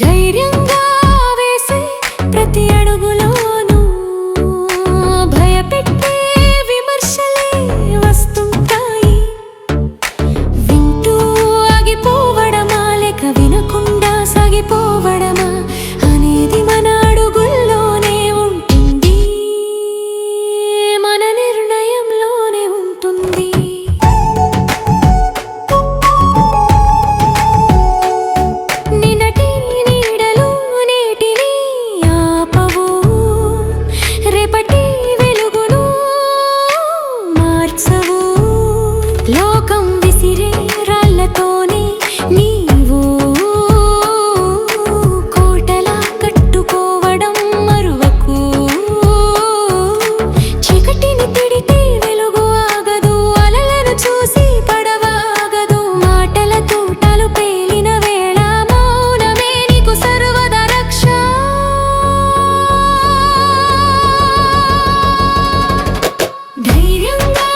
ధైర్యంగా వేసే ప్రతి అడుగులోనూ భయపెట్టే విమర్శలే వస్తుంటాయి. వింటూ ఆగిపోవడమా లేక వినకుండా సాగిపోవడమా అనేది మన అడుగుల్లోనే ఉంటుంది, మన నిర్ణయంలోనే ఉంటుంది. లోకం విసిరే రాళ్ళతోనే నీవు కోటలా కట్టుకోవడం మరువకు. చీకటిని తిడితే వెలుగు ఆగదు, అలలను చూసి పడవ ఆగదు. మాటల తూటాలు పేలిన వేళ మౌనమే నీకు సర్వదా రక్ష. ధైర్యంగా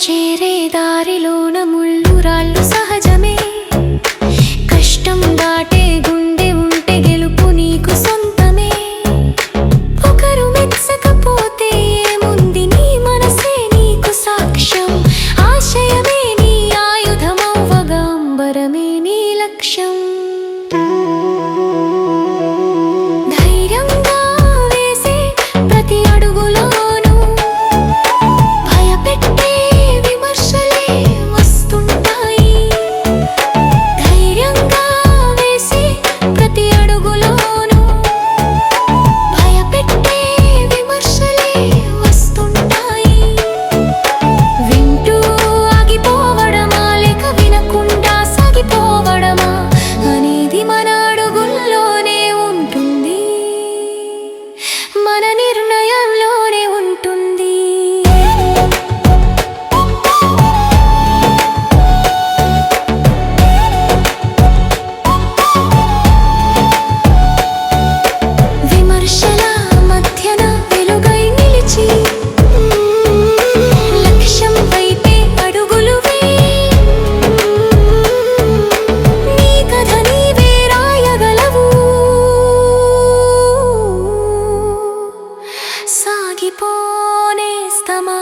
చేరే దారిలోన ముళ్ళు రాళ్ళు సహజమే. కష్టం దాటే గుండె ఉంటే గెలుపు నీకు సొంతమే. ఒకరు మెచ్చకపోతే ఏముంది, నీ మనసే నీకు సాక్ష్యం. ఆశయమే నీ ఆయుధమవ్వగా అంబరమే నీ లక్ష్యం. ధైర్యంగా వేసే ప్రతి అడుగులోనూ భయపెట్టే మన నిర్ణయంలోనే ఉంటుంది. విమర్శల మధ్యన వెలుగై నిలిచి లక్ష్యం వైపే అడుగులు వేయి. నీ కథ నీవే రాయగలవు. సాగిపోనేస్తమా